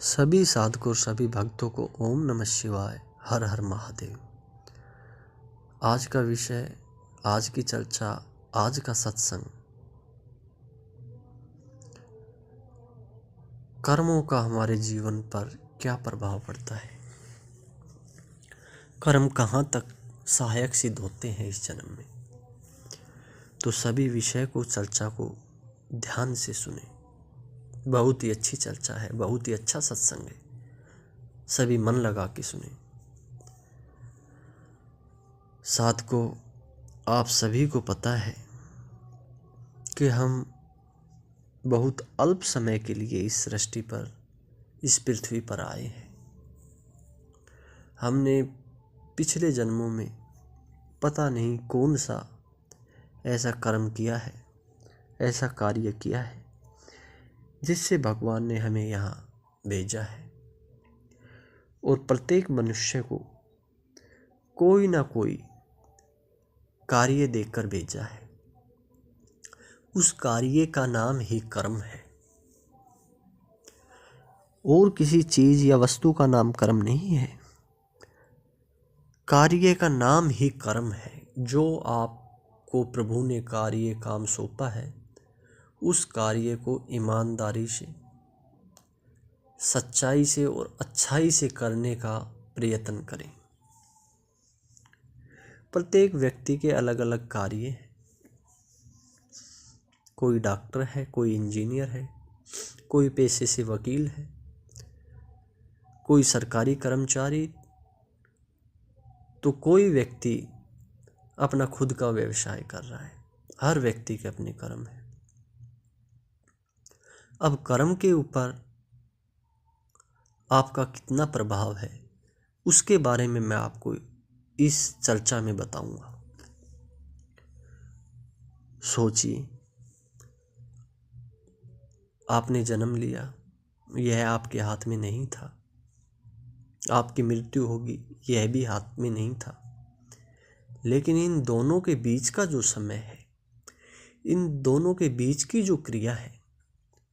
सभी साधकों और सभी भक्तों को ओम नमः शिवाय, हर हर महादेव। आज का विषय, आज की चर्चा, आज का सत्संग, कर्मों का हमारे जीवन पर क्या प्रभाव पड़ता है। कर्म कहाँ तक सहायक सिद्ध होते हैं इस जन्म में। तो सभी विषय को, चर्चा को ध्यान से सुने। बहुत ही अच्छी चर्चा है, बहुत ही अच्छा सत्संग है। सभी मन लगा के सुने। साधकों, आप सभी को पता है कि हम बहुत अल्प समय के लिए इस सृष्टि पर, इस पृथ्वी पर आए हैं। हमने पिछले जन्मों में पता नहीं कौन सा ऐसा कर्म किया है, ऐसा कार्य किया है जिससे भगवान ने हमें यहाँ भेजा है। और प्रत्येक मनुष्य को कोई ना कोई कार्य देकर भेजा है। उस कार्य का नाम ही कर्म है। और किसी चीज या वस्तु का नाम कर्म नहीं है। कार्य का नाम ही कर्म है। जो आपको प्रभु ने कार्य काम सौंपा है, उस कार्य को ईमानदारी से, सच्चाई से और अच्छाई से करने का प्रयत्न करें। प्रत्येक व्यक्ति के अलग अलग कार्य हैं। कोई डॉक्टर है, कोई इंजीनियर है, कोई पेशे से वकील है, कोई सरकारी कर्मचारी, तो कोई व्यक्ति अपना खुद का व्यवसाय कर रहा है। हर व्यक्ति के अपने कर्म है। अब कर्म के ऊपर आपका कितना प्रभाव है, उसके बारे में मैं आपको इस चर्चा में बताऊंगा। सोचिए, आपने जन्म लिया, यह आपके हाथ में नहीं था। आपकी मृत्यु होगी, यह भी हाथ में नहीं था। लेकिन इन दोनों के बीच का जो समय है, इन दोनों के बीच की जो क्रिया है,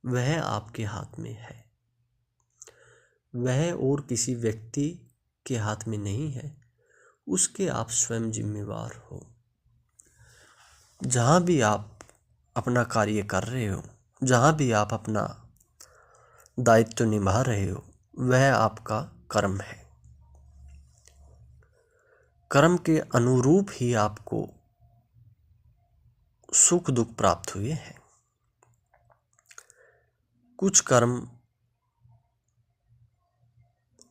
वह आपके हाथ में है। वह और किसी व्यक्ति के हाथ में नहीं है। उसके आप स्वयं जिम्मेवार हो। जहाँ भी आप अपना कार्य कर रहे हो, जहाँ भी आप अपना दायित्व निभा रहे हो, वह आपका कर्म है। कर्म के अनुरूप ही आपको सुख दुख प्राप्त हुए हैं। कुछ कर्म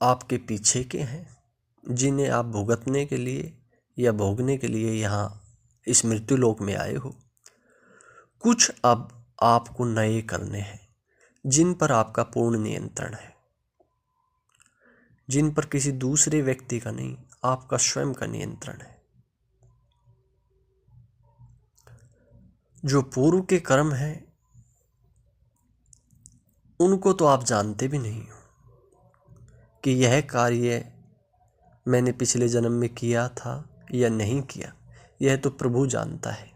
आपके पीछे के हैं, जिन्हें आप भुगतने के लिए या भोगने के लिए यहाँ इस मृत्यु लोक में आए हो। कुछ अब आपको नए करने हैं, जिन पर आपका पूर्ण नियंत्रण है, जिन पर किसी दूसरे व्यक्ति का नहीं, आपका स्वयं का नियंत्रण है। जो पूर्व के कर्म हैं, उनको तो आप जानते भी नहीं हो कि यह कार्य मैंने पिछले जन्म में किया था या नहीं किया। यह तो प्रभु जानता है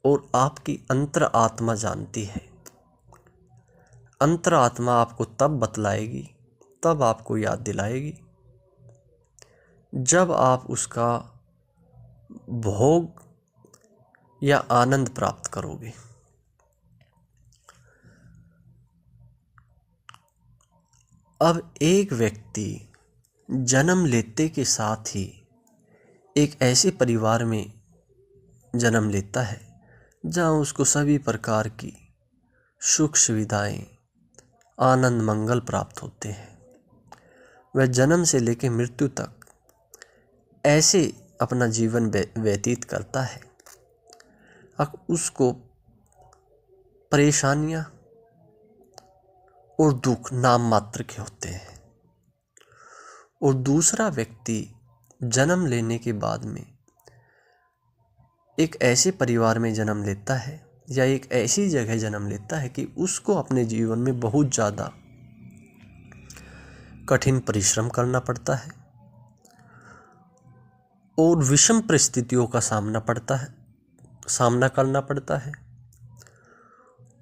और आपकी अंतर आत्मा जानती है। अंतर आत्मा आपको तब बतलाएगी, तब आपको याद दिलाएगी, जब आप उसका भोग या आनंद प्राप्त करोगे। अब एक व्यक्ति जन्म लेते के साथ ही एक ऐसे परिवार में जन्म लेता है जहाँ उसको सभी प्रकार की सुख सुविधाएं, आनंद मंगल प्राप्त होते हैं। वह जन्म से लेकर मृत्यु तक ऐसे अपना जीवन व्यतीत करता है। अब उसको परेशानियां और दुख नाम मात्र के होते हैं। और दूसरा व्यक्ति जन्म लेने के बाद में एक ऐसे परिवार में जन्म लेता है या एक ऐसी जगह जन्म लेता है कि उसको अपने जीवन में बहुत ज़्यादा कठिन परिश्रम करना पड़ता है और विषम परिस्थितियों का सामना करना पड़ता है।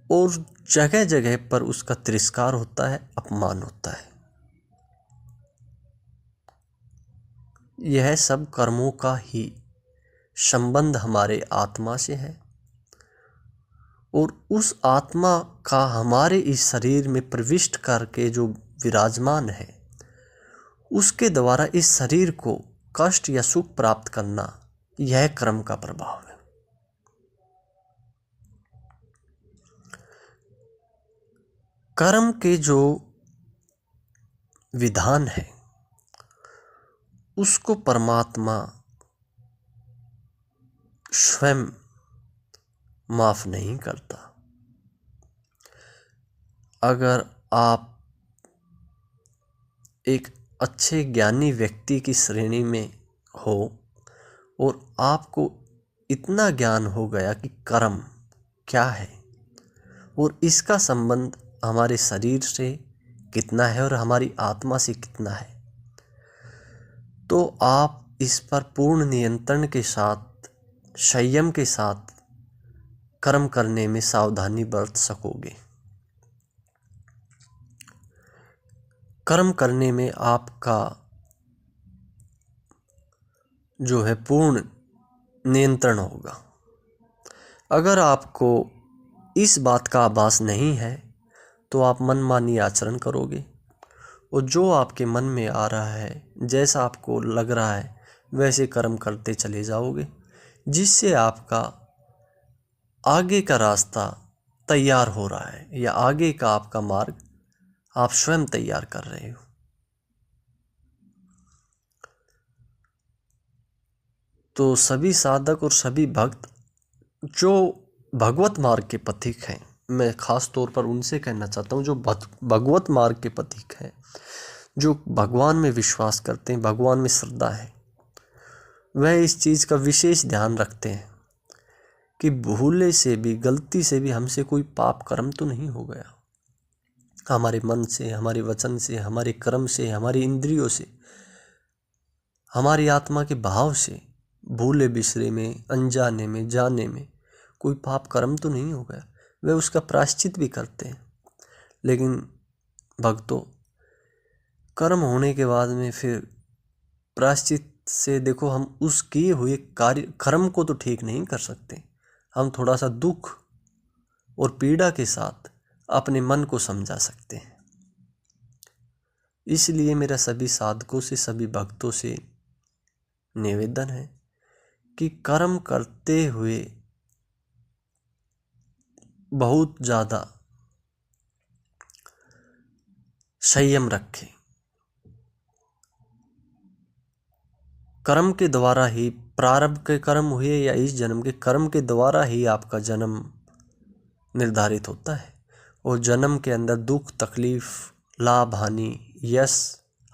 और जगह जगह पर उसका तिरस्कार होता है, अपमान होता है। यह सब कर्मों का ही संबंध हमारे आत्मा से है, और उस आत्मा का हमारे इस शरीर में प्रविष्ट करके जो विराजमान है, उसके द्वारा इस शरीर को कष्ट या सुख प्राप्त करना, यह कर्म का प्रभाव है। कर्म के जो विधान है उसको परमात्मा स्वयं माफ नहीं करता। अगर आप एक अच्छे ज्ञानी व्यक्ति की श्रेणी में हो और आपको इतना ज्ञान हो गया कि कर्म क्या है और इसका संबंध हमारे शरीर से कितना है और हमारी आत्मा से कितना है, तो आप इस पर पूर्ण नियंत्रण के साथ, संयम के साथ कर्म करने में सावधानी बरत सकोगे। कर्म करने में आपका जो है पूर्ण नियंत्रण होगा। अगर आपको इस बात का आभास नहीं है तो आप मनमानी आचरण करोगे, और जो आपके मन में आ रहा है, जैसा आपको लग रहा है, वैसे कर्म करते चले जाओगे, जिससे आपका आगे का रास्ता तैयार हो रहा है या आगे का आपका मार्ग आप स्वयं तैयार कर रहे हो। तो सभी साधक और सभी भक्त जो भगवत मार्ग के पथिक हैं, मैं खास तौर पर उनसे कहना चाहता हूँ जो भगवत मार्ग के पथिक हैं, जो भगवान में विश्वास करते हैं, भगवान में श्रद्धा है, वह इस चीज़ का विशेष ध्यान रखते हैं कि भूले से भी, गलती से भी हमसे कोई पाप कर्म तो नहीं हो गया। हमारे मन से, हमारे वचन से, हमारे कर्म से, हमारी इंद्रियों से, हमारी आत्मा के भाव से, भूले बिसरे में, अनजाने में, जाने में कोई पाप कर्म तो नहीं हो गया। वे उसका प्रायश्चित भी करते हैं। लेकिन भक्तों, कर्म होने के बाद में फिर प्रायश्चित से देखो, हम उस किए हुए कार्य कर्म को तो ठीक नहीं कर सकते। हम थोड़ा सा दुख और पीड़ा के साथ अपने मन को समझा सकते हैं। इसलिए मेरा सभी साधकों से, सभी भक्तों से निवेदन है कि कर्म करते हुए बहुत ज़्यादा संयम रखें। कर्म के द्वारा ही, प्रारब्ध के कर्म हुए या इस जन्म के कर्म के द्वारा ही आपका जन्म निर्धारित होता है, और जन्म के अंदर दुख, तकलीफ, लाभ, हानि, यश,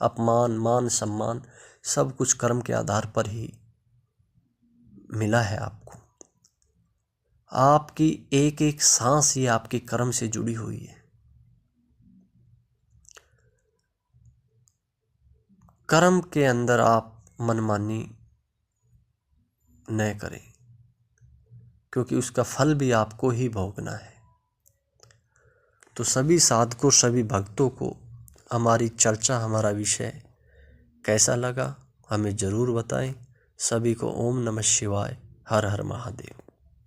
अपमान, मान, सम्मान सब कुछ कर्म के आधार पर ही मिला है आपको। आपकी एक एक सांस ही आपके कर्म से जुड़ी हुई है। कर्म के अंदर आप मनमानी न करें, क्योंकि उसका फल भी आपको ही भोगना है। तो सभी साधकों, सभी भक्तों को हमारी चर्चा, हमारा विषय कैसा लगा हमें ज़रूर बताएं। सभी को ओम नमः शिवाय, हर हर महादेव।